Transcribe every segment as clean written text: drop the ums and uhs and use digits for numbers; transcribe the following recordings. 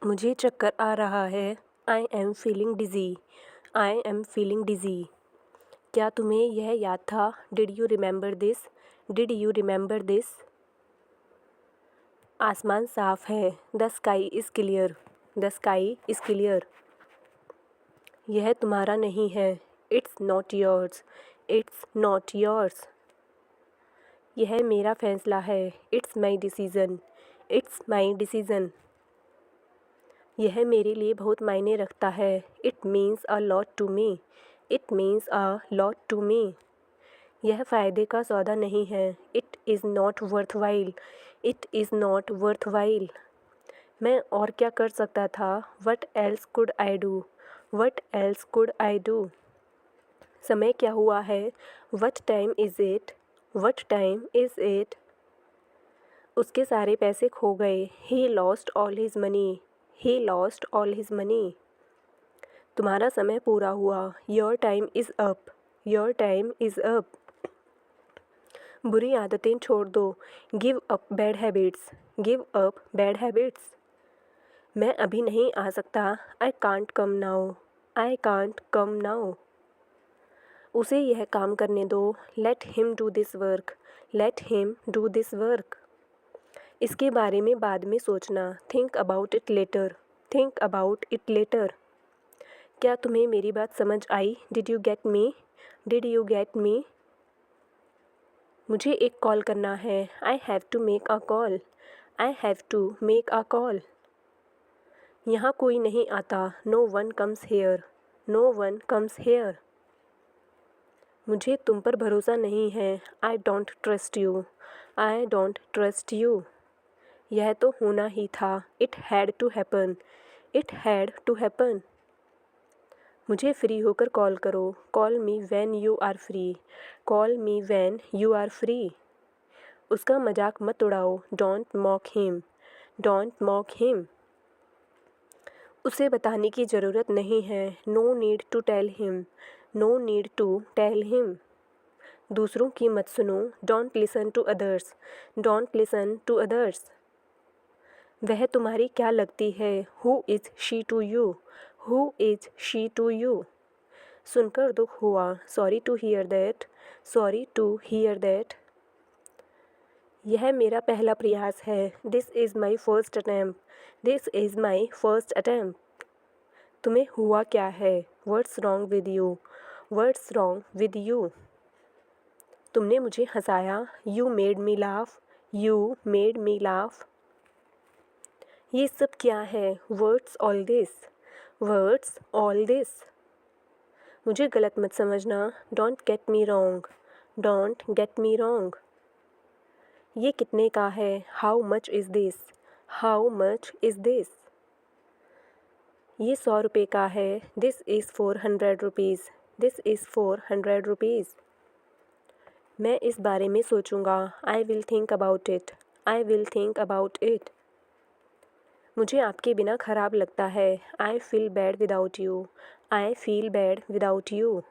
मुझे चक्कर आ रहा है। I am feeling dizzy. I am feeling dizzy. क्या तुम्हें यह याद था? Did you remember this? Did you remember this? आसमान साफ है। The sky is clear. The sky is clear. यह तुम्हारा नहीं है। It's not yours. It's not yours. यह मेरा फैसला है। It's my decision. It's my decision. यह मेरे लिए बहुत मायने रखता है। It means a lot to me. It means a lot to me. यह फ़ायदे का सौदा नहीं है। It is not worthwhile. It is not worthwhile. मैं और क्या कर सकता था? What else could I do? What else could I do? समय क्या हुआ है? What time is it? What time is it? उसके सारे पैसे खो गए। He lost all his money. He lost all his money. तुम्हारा समय पूरा हुआ। Your time is up. Your time is up. बुरी आदतें छोड़ दो। Give up bad habits. Give up bad habits. मैं अभी नहीं आ सकता। I can't come now. I can't come now. उसे यह काम करने दो। Let him do this work. Let him do this work. इसके बारे में बाद में सोचना। Think about it later. Think about it later. क्या तुम्हें मेरी बात समझ आई? Did you get me? Did you get me? मुझे एक कॉल करना है। I have to make a call. I have to make a call. यहाँ कोई नहीं आता। No one comes here. No one comes here. मुझे तुम पर भरोसा नहीं है। I don't trust you. I don't trust you. यह तो होना ही था। It had to happen. It had to happen. मुझे फ्री होकर कॉल करो। Call me when you are free. Call me when you are free. उसका मजाक मत उड़ाओ। Don't mock him. Don't mock him. उसे बताने की ज़रूरत नहीं है। No need to tell him. No need to tell him. दूसरों की मत सुनो। Don't listen to others. Don't listen to others. वह तुम्हारी क्या लगती है? Who is she to you? Who is she to you? सुनकर दुख हुआ। Sorry to hear that. Sorry to hear that. यह मेरा पहला प्रयास है। This is my first attempt. This is my first attempt. तुम्हें हुआ क्या है? What's wrong with you? What's wrong with you? तुमने मुझे हंसाया। You made me laugh. You made me laugh. ये सब क्या है? Words all this. Words all this. मुझे गलत मत समझना। Don't get me wrong. Don't get me wrong. ये कितने का है? How much is this? How much is this? ये 100 रुपये का है। This is 400 rupees. This is 400 rupees. मैं इस बारे में सोचूंगा। I will think about it. I will think about it. मुझे आपके बिना ख़राब लगता है। I feel bad without you. I feel bad without you.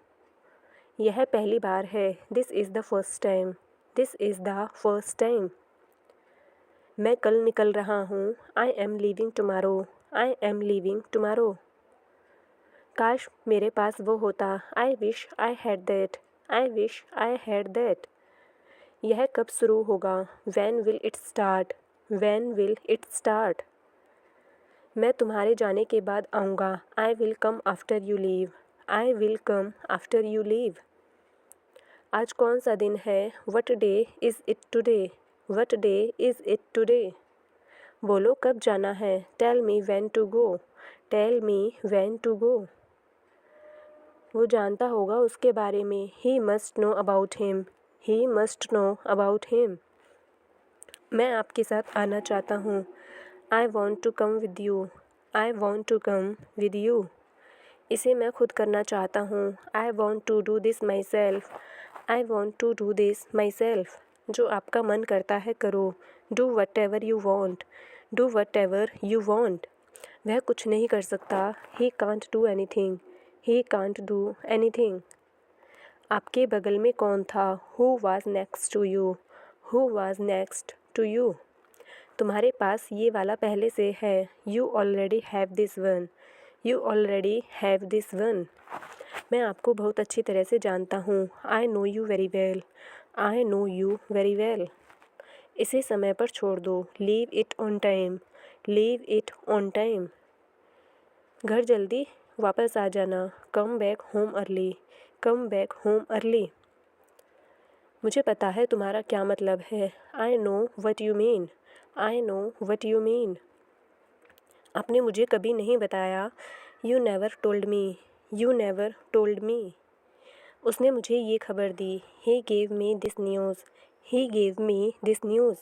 यह पहली बार है। This is the first time. This is the first time. मैं कल निकल रहा हूँ। I am leaving tomorrow. I am leaving tomorrow. काश मेरे पास वो होता। I wish I had that. I wish I had that. यह कब शुरू होगा? When will it start? When will it start? मैं तुम्हारे जाने के बाद आऊँगा। I will come after you leave. I will come after you leave. आज कौन सा दिन है? What day is it today? What day is it today? बोलो कब जाना है? Tell me when to go. Tell me when to go. वो जानता होगा उसके बारे में। He must know about him. He must know about him. मैं आपके साथ आना चाहता हूँ। I want to come with you. I want to come with you. इसे मैं खुद करना चाहता हूँ। I want to do this myself. I want to do this myself. जो आपका मन करता है करो। Do whatever you want. Do whatever you want. वह कुछ नहीं कर सकता। He can't do anything. He can't do anything. आपके बगल में कौन था? Who was next to you? Who was next to you? तुम्हारे पास ये वाला पहले से है। You already have this one. You already have this one. मैं आपको बहुत अच्छी तरह से जानता हूँ। I know you very well. I know you very well. इसे समय पर छोड़ दो। Leave it on time. Leave it on time. घर जल्दी वापस आ जाना। Come back home early. Come back home early. मुझे पता है तुम्हारा क्या मतलब है। I know what you mean. I know what you mean. आपने मुझे कभी नहीं बताया। You never told me. You never told me. उसने मुझे ये खबर दी। He gave me this news. He gave me this news.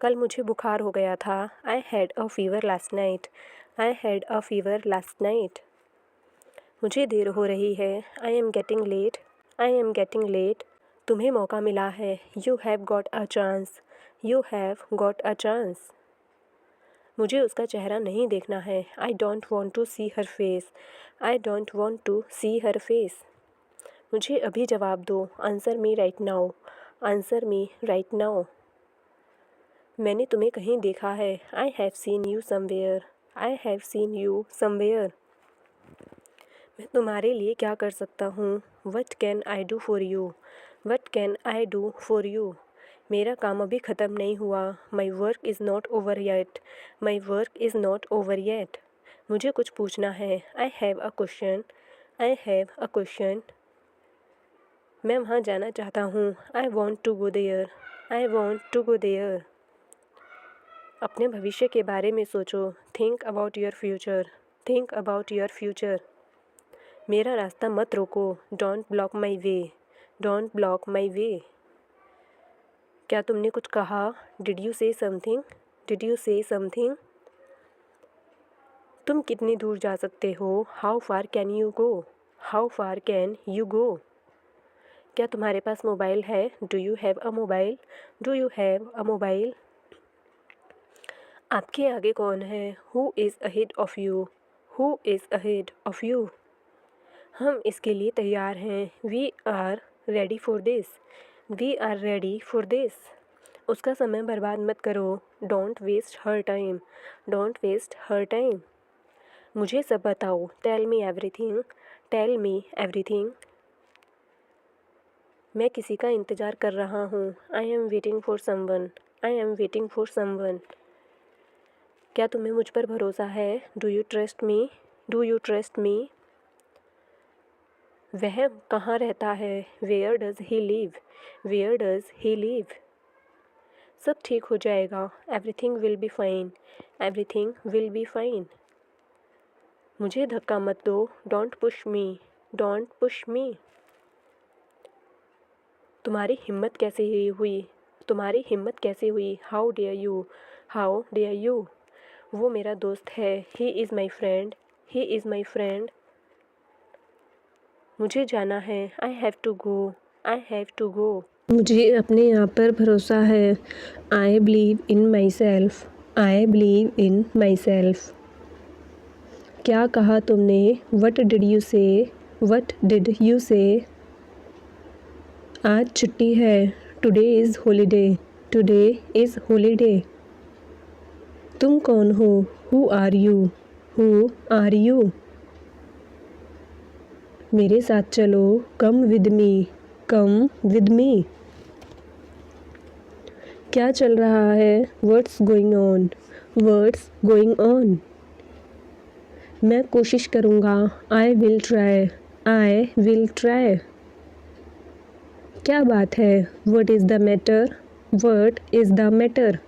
कल मुझे बुखार हो गया था। I had a fever last night. I had a fever last night. मुझे देर हो रही है। I am getting late. I am getting late. तुम्हें मौका मिला है। You have got a chance. You have got a chance. मुझे उसका चेहरा नहीं देखना है। I don't want to see her face. I don't want to see her face. मुझे अभी जवाब दो। Answer me right now. Answer me right now. मैंने तुम्हें कहीं देखा है। I have seen you somewhere. I have seen you somewhere. मैं तुम्हारे लिए क्या कर सकता हूँ। What can I do for you. What can I do for you. मेरा काम अभी ख़त्म नहीं हुआ। My work is not over yet. My work is not over yet. मुझे कुछ पूछना है। I have a question. I have a question. मैं वहाँ जाना चाहता हूँ। I want to go there. I want to go there. अपने भविष्य के बारे में सोचो। Think about your future. Think about your future. मेरा रास्ता मत रोको। Don't block my way. Don't block my way. क्या तुमने कुछ कहा। Did you say something. Did you say something. तुम कितनी दूर जा सकते हो। How far can you go. How far can you go. क्या तुम्हारे पास मोबाइल है। Do you have a mobile. Do you have a mobile. आपके आगे कौन है। Who is ahead of you. Who is ahead of you. हम इसके लिए तैयार हैं। We are ready for this. We are ready for this. उसका समय बर्बाद मत करो। Don't waste her time. Don't waste her time. मुझे सब बताओ। Tell me everything. Tell me everything. मैं किसी का इंतज़ार कर रहा हूँ। I am waiting for someone. I am waiting for someone. क्या तुम्हें मुझ पर भरोसा है। Do you trust me. Do you trust me. वह कहाँ रहता है। Where does he live. Where does he live. सब ठीक हो जाएगा। Everything will be fine. Everything will be fine. मुझे धक्का मत दो। Don't push me. Don't push me. तुम्हारी हिम्मत कैसे हुई। तुम्हारी हिम्मत कैसे हुई। How dare you. How dare you. वो मेरा दोस्त है। He is my friend. He is my friend. मुझे जाना है। I have to go. I have to go. मुझे अपने आप पर भरोसा है। I believe in myself. I believe in myself. क्या कहा तुमने। What did you say. What did you say. आज छुट्टी है। Today is holiday. Today is holiday. तुम कौन हो। Who are you. Who are you. मेरे साथ चलो। Come with me. Come with me. क्या चल रहा है। What's going on. What's going on. मैं कोशिश करूँगा। I will try. I will try. क्या बात है। What is the matter. What is the matter.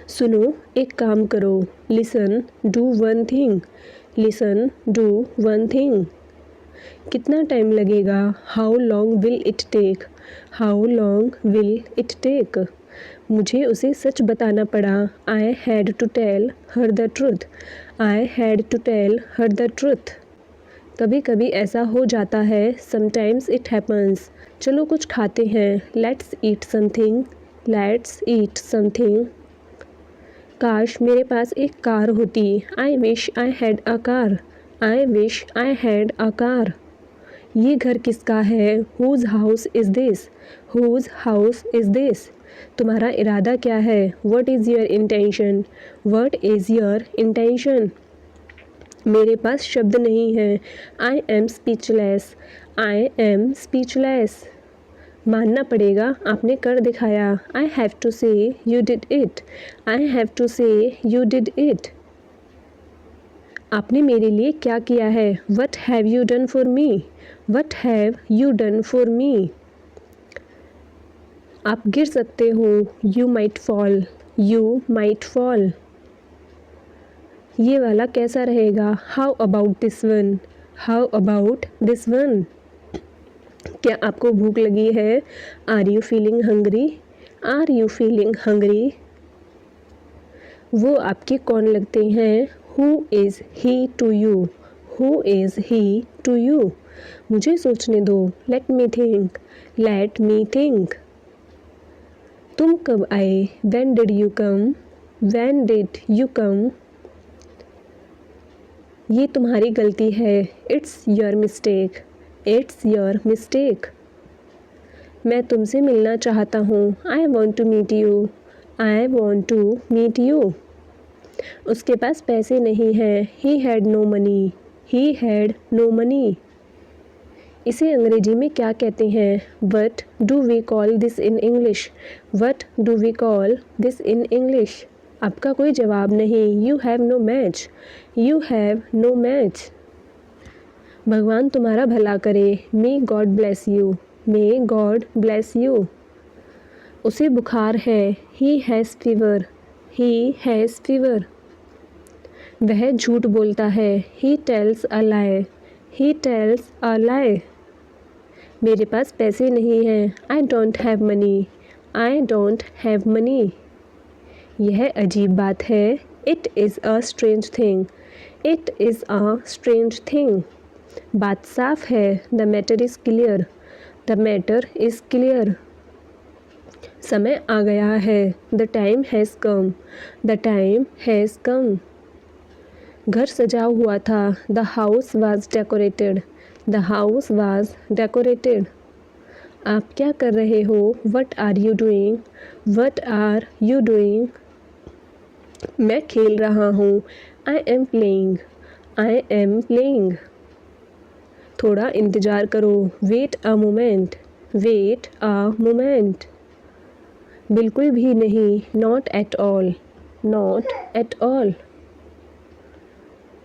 सुनो एक काम करो। Listen do one thing. Listen do one thing. कितना टाइम लगेगा। How long will it take. How long will it take. मुझे उसे सच बताना पड़ा। I had to tell her the truth. I had to tell her the truth. कभी कभी ऐसा हो जाता है। Sometimes it happens. चलो कुछ खाते हैं। Let's eat something. Let's eat something. काश मेरे पास एक कार होती। I wish I had a car. I wish I had a car. ये घर किसका है? Whose house is this? Whose house is this? तुम्हारा इरादा क्या है? What is your intention? What is your intention? मेरे पास शब्द नहीं है. I am speechless. I am speechless. मानना पड़ेगा, आपने कर दिखाया. I have to say you did it. I have to say you did it. आपने मेरे लिए क्या किया है? What have you done for me? What have you done for me? आप गिर सकते हो. You might fall. You might fall. ये वाला कैसा रहेगा? How about this one? How about this one? क्या आपको भूख लगी है? Are you feeling hungry? Are you feeling hungry? वो आपके कौन लगते हैं? Who is he to you? Who is he to you? मुझे सोचने दो. Let me think. Let me think. तुम कब आए? When did you come? When did you come? ये तुम्हारी गलती है. It's your mistake. It's your mistake. मैं तुमसे मिलना चाहता हूँ. I want to meet you. I want to meet you. उसके पास पैसे नहीं हैं. He had no money. He had no money. इसे अंग्रेजी में क्या कहते हैं? What do we call this in English? What do we call this in English? आपका कोई जवाब नहीं. You have no match. You have no match. भगवान तुम्हारा भला करे. May God bless you. May God bless you. उसे बुखार है. He has fever. He has fever. वह झूठ बोलता है. He tells a lie. He tells a lie. मेरे पास पैसे नहीं हैं. I don't have money. I don't have money. यह अजीब बात है. It is a strange thing. It is a strange thing. बात साफ है. The matter is clear. The matter is clear. समय आ गया है. The time has come. The time has come. घर सजा हुआ था. The house was decorated. The house was decorated. आप क्या कर रहे हो? What are you doing? What are you doing? मैं खेल रहा हूँ. I am playing. I am playing. थोड़ा इंतज़ार करो. Wait a moment. Wait a moment. बिल्कुल भी नहीं. Not at all. Not at all.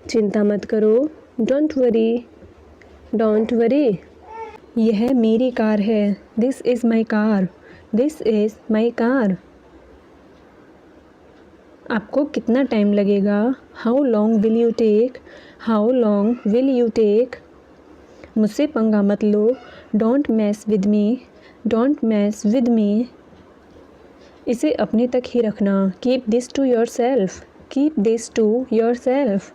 चिंता मत करो. Don't worry. Don't worry. यह मेरी कार है. This is my car. This is my car. आपको कितना टाइम लगेगा? How long will you take? How long will you take? मुझसे पंगा मत लो. Don't mess with me. Don't mess with me. इसे अपने तक ही रखना. Keep this to yourself. Keep this to yourself.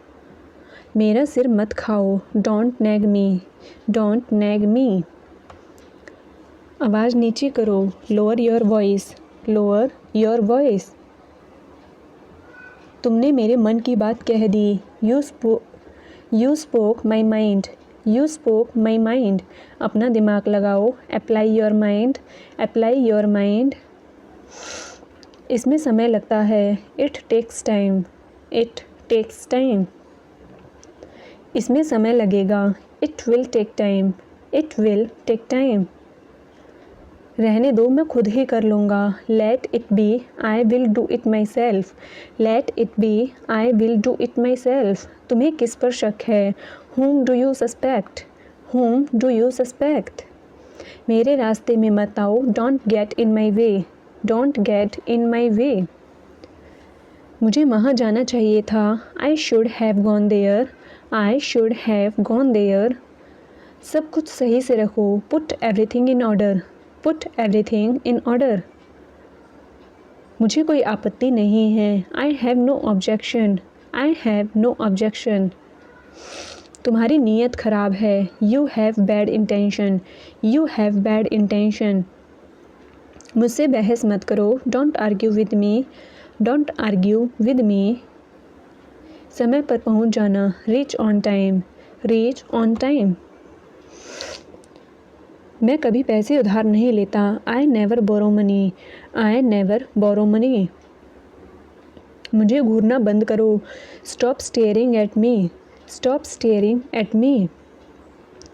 मेरा सिर मत खाओ. Don't nag me. Don't nag me. आवाज़ नीचे करो. Lower your voice. Lower your voice. तुमने मेरे मन की बात कह दी. You spoke my mind. You spoke my mind. अपना दिमाग लगाओ. Apply your mind. Apply your mind. इसमें समय लगता है. It takes time. It takes time. इसमें समय लगेगा. It will take time. It will take time. रहने दो, मैं खुद ही कर लूँगा. Let it be. I will do it myself. Let it be. I will do it myself. तुम्हें किस पर शक है? Whom do you suspect? Whom do you suspect? मेरे रास्ते में मत आओ. Don't get in my way. Don't get in my way. मुझे वहाँ जाना चाहिए था. I should have gone there. I should have gone there. सब कुछ सही से रखो. Put everything in order. Put everything in order. मुझे कोई आपत्ति नहीं है. I have no objection. I have no objection. तुम्हारी नीयत खराब है. You have bad intention. You have bad intention. मुझसे बहस मत करो. Don't argue with me. Don't argue with me. समय पर पहुंच जाना. Reach on time. Reach on time. मैं कभी पैसे उधार नहीं लेता। I never borrow money. I never borrow money. मुझे घूरना बंद करो। Stop staring at me. Stop staring at me.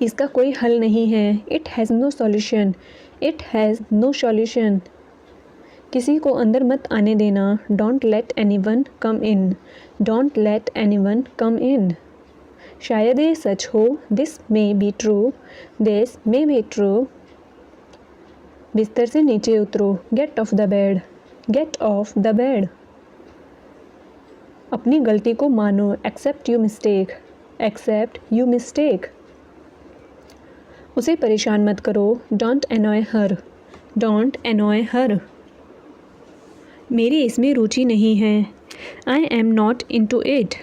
इसका कोई हल नहीं है। It has no solution. It has no solution. किसी को अंदर मत आने देना। Don't let anyone come in. Don't let anyone come in. शायद ये सच हो। This may be true. This may be true. बिस्तर से नीचे उतरो। Gate off the bed. Get off the bed. अपनी गलती को मानो। Accept you mistake. Accept you mistake. उसे परेशान मत करो। Don't annoy her. Don't annoy her. मेरी इसमें रुचि नहीं है। I am not into it.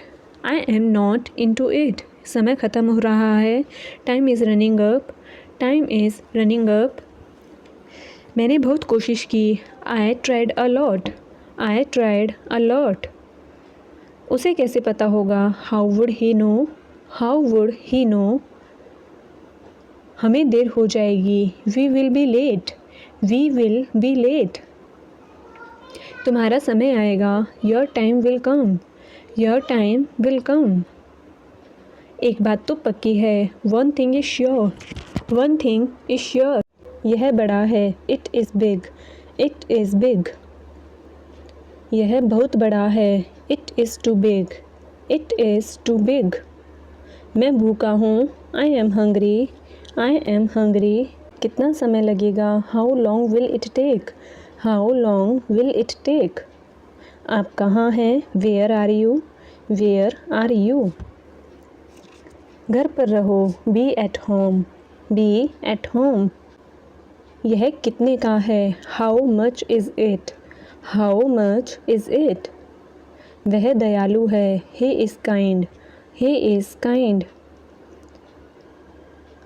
I am not into it. समय ख़त्म हो रहा है। Time is running up. Time is running up. मैंने बहुत कोशिश की। I tried a lot. I tried a lot. उसे कैसे पता होगा। How would he know. How would he know. हमें देर हो जाएगी। We will be late. We will be late. तुम्हारा समय आएगा। Your time will come. Your time will come. एक बात तो पक्की है। One thing is sure. One thing is sure. यह बड़ा है। It is big. It is big. यह बहुत बड़ा है। It is too big. It is too big. मैं भूखा हूँ। I am hungry. I am hungry. कितना समय लगेगा। How long will it take. How long will it take. आप कहाँ हैं। Where are you. Where are you. घर पर रहो। Be at home. Be at home. यह कितने का है। How much is it. How much is it. वह दयालु है। He is kind. He is kind.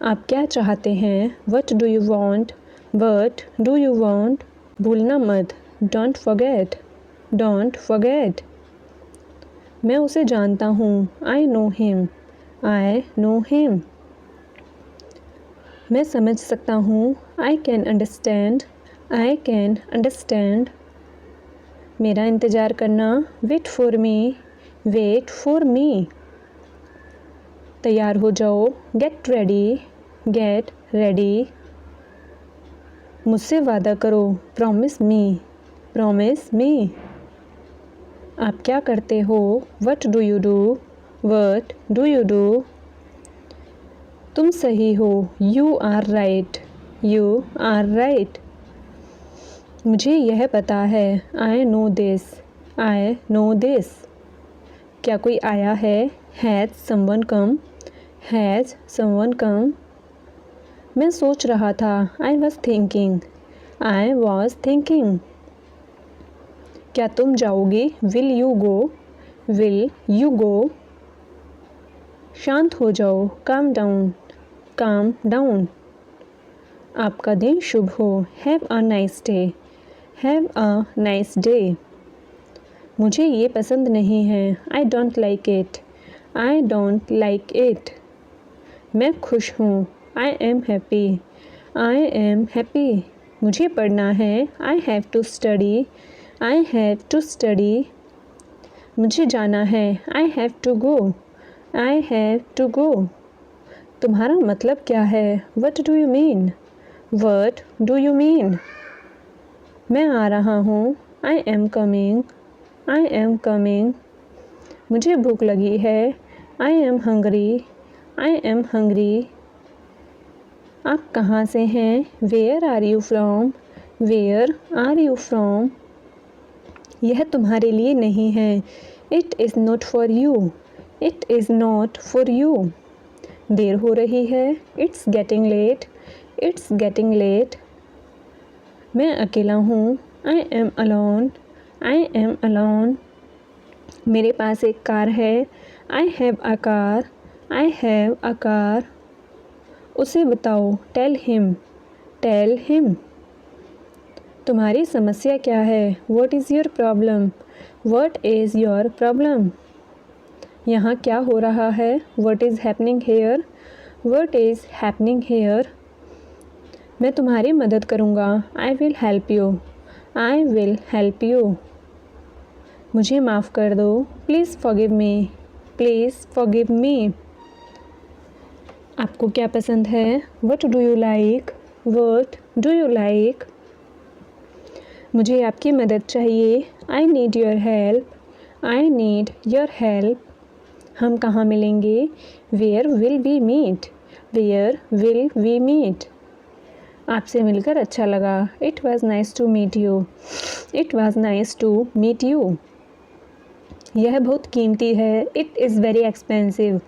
आप क्या चाहते हैं। What do you want. What do you want. भूलना मत। Don't forget. Don't forget. मैं उसे जानता हूँ। I know him. I know him. मैं समझ सकता हूँ। I can understand. I can understand. मेरा इंतज़ार करना। Wait for me. Wait for me. तैयार हो जाओ। Get ready. Get ready. मुझसे वादा करो। Promise me. Promise me. आप क्या करते हो। What do you do. What do you do. तुम सही हो। You are right. You are right. मुझे यह पता है। I know this. I know this. क्या कोई आया है। Has someone come. Has someone come. मैं सोच रहा था। I was thinking. I was thinking. क्या तुम जाओगे। Will you go. Will you go. शांत हो जाओ। Calm down. Calm down. आपका दिन शुभ हो। Have a nice day. Have a nice day. मुझे ये पसंद नहीं है। I don't like it. I don't like it. मैं खुश हूँ। I am happy. I am happy. मुझे पढ़ना है। I have to study. I have to study. मुझे जाना है। I have to go. I have to go. तुम्हारा मतलब क्या है। What do you mean. What do you mean. मैं आ रहा हूँ। I am coming. I am coming. मुझे भूख लगी है। I am hungry. I am hungry. आप कहाँ से हैं। Where are you from. Where are you from. यह तुम्हारे लिए नहीं है। It is not for you. It is not for you. देर हो रही है। It's getting late. It's getting late. मैं अकेला हूँ। I am alone. I am alone. मेरे पास एक कार है। I have a car. I have a car. उसे बताओ। Tell him. Tell him. तुम्हारी समस्या क्या है। What is your problem. What is your problem. यहाँ क्या हो रहा है। What is happening here. What is happening here? मैं तुम्हारी मदद करूँगा. I will help you. I will help you. मुझे माफ़ कर दो. Please forgive me. Please forgive me. आपको क्या पसंद है? What do you like? What do you like? मुझे आपकी मदद चाहिए. I need your help. I need your help. हम कहाँ मिलेंगे? Where will we meet? Where will we meet? आपसे मिलकर अच्छा लगा. It was nice to meet you. It was nice to meet you. यह बहुत कीमती है. It is very expensive.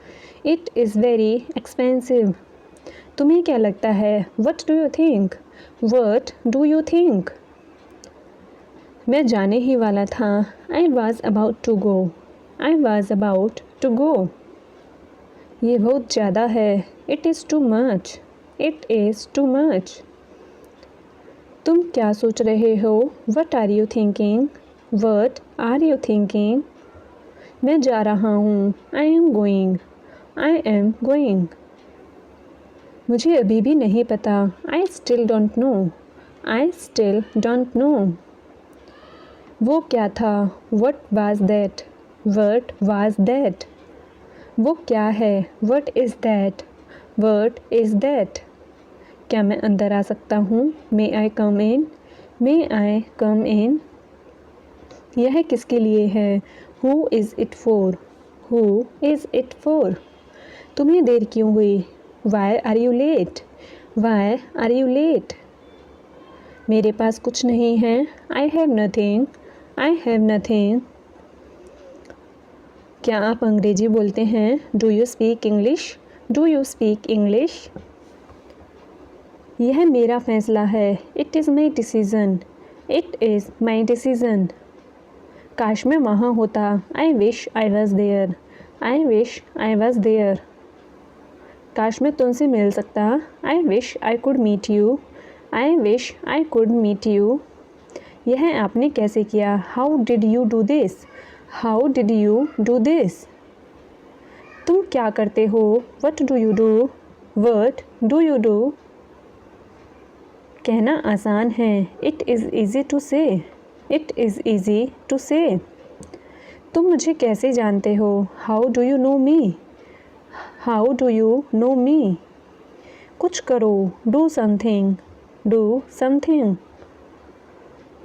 It is very expensive. तुम्हें क्या लगता है? What do you think? What do you think? मैं जाने ही वाला था. I was about to go. I was about to go. ये बहुत ज़्यादा है. It is too much. It is too much. तुम क्या सोच रहे हो? What are you thinking? What are you thinking? मैं जा रहा हूँ. I am going. I am going. मुझे अभी भी नहीं पता. I still don't know. I still don't know. वो क्या था? What was that? What was that? वो क्या है? What is that? What is that? क्या मैं अंदर आ सकता हूँ? May I come in? May I come in? यह किसके लिए है? Who is it for? Who is it for? तुम्हें देर क्यों हुई? Why are you late? Why are you late? मेरे पास कुछ नहीं है. I have nothing. I have nothing. क्या आप अंग्रेजी बोलते हैं? Do you speak English? Do you speak English? यह मेरा फैसला है. It is my decision. It is my decision. काश मैं वहाँ होता. I wish I was there. I wish I was there. काश मैं तुमसे मिल सकता. I wish I could meet you. I wish I could meet you. यह आपने कैसे किया? How did you do this? How did you do this? तुम क्या करते हो? What do you do? What do you do? कहना आसान है. It is easy to say. It is easy to say. तुम मुझे कैसे जानते हो? How do you know me? How do you know me? कुछ करो. Do something. Do something.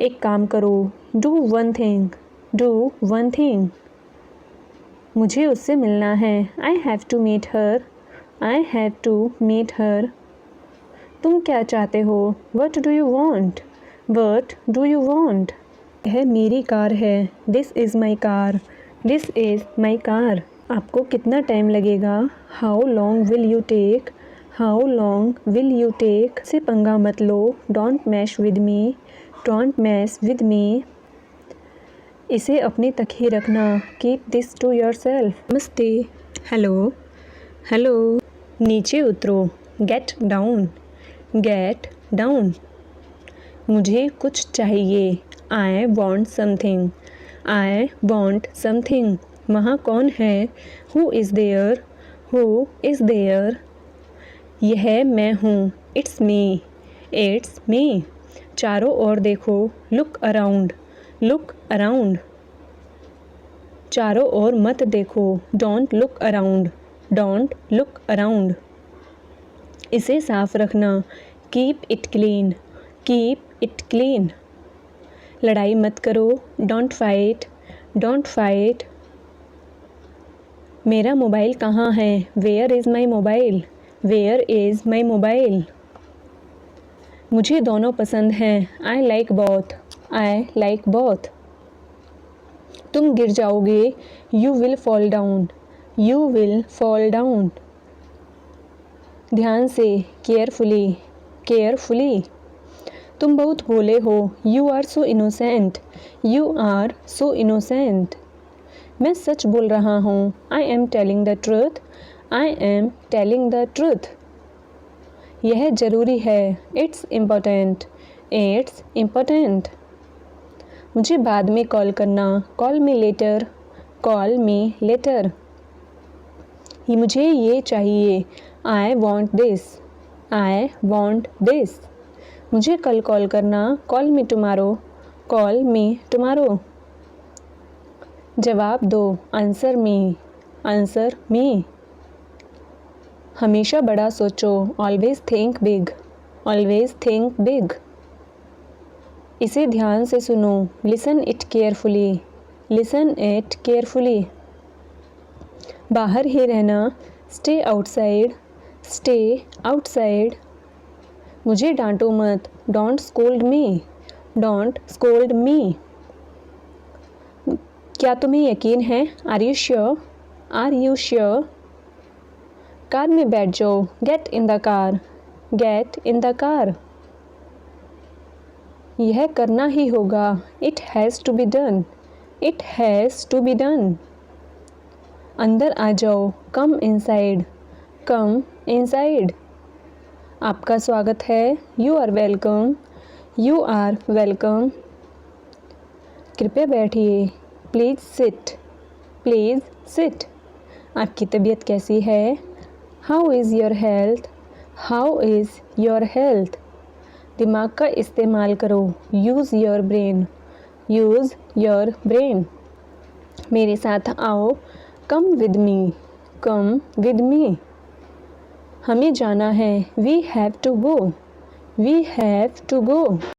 एक काम करो. Do one thing. Do one thing. मुझे उससे मिलना है. I have to meet her. I have to meet her. तुम क्या चाहते हो? What do you want? What do you want? यह मेरी कार है. This is my car. This is my car. आपको कितना टाइम लगेगा? How long will you take? How long will you take? से पंगा मत लो. Don't mess with me. Don't mess with me. इसे अपने तक ही रखना. Keep this to yourself. नमस्ते. हेलो. हेलो. नीचे उतरो. Get down. Get down. मुझे कुछ चाहिए. I want something. I want something. वहाँ कौन है? Who is there? Who is there? यह मैं हूँ. It's me. It's me. चारों ओर देखो. Look around. Look around. चारों ओर मत देखो. Don't look around. Don't look around. इसे साफ रखना. Keep it clean. Keep it clean. लड़ाई मत करो. Don't fight. Don't fight. मेरा मोबाइल कहाँ है? Where is my mobile? Where is my mobile? मुझे दोनों पसंद हैं. I like both. I like both. तुम गिर जाओगे. You will fall down. You will fall down. ध्यान से. Carefully. Carefully. तुम बहुत भोले हो. You are so innocent. You are so innocent. मैं सच बोल रहा हूँ. I am telling the truth. I am telling the truth. यह ज़रूरी है. It's important. It's important. मुझे बाद में कॉल करना. Call me later. Call me later. मुझे ये चाहिए. I want this, I want this. मुझे कल कॉल करना, call me tomorrow, call me tomorrow. जवाब दो, आंसर मी, आंसर मी। हमेशा बड़ा सोचो, always think big, always think big. इसे ध्यान से सुनो, listen it carefully, listen it carefully. बाहर ही रहना, स्टे आउटसाइड, स्टे आउटसाइड। मुझे डांटो मत, don't scold me, don't scold me. क्या तुम्हें यकीन है, are you sure, are you sure. Car में बैठ जाओ, get in the car, get in the car. यह करना ही होगा, it has to be done, it has to be done. अंदर आ जाओ, कम इनसाइड, कम इनसाइड। आपका स्वागत है, you are welcome, you are welcome. कृपया बैठिए, प्लीज़ सिट, प्लीज़ सिट। आपकी तबीयत कैसी है, how is your health, how is your health. दिमाग का इस्तेमाल करो, use your brain, use your brain. मेरे साथ आओ, कम विद मी, कम विद मी। हमें जाना है, we have to go, we have to go.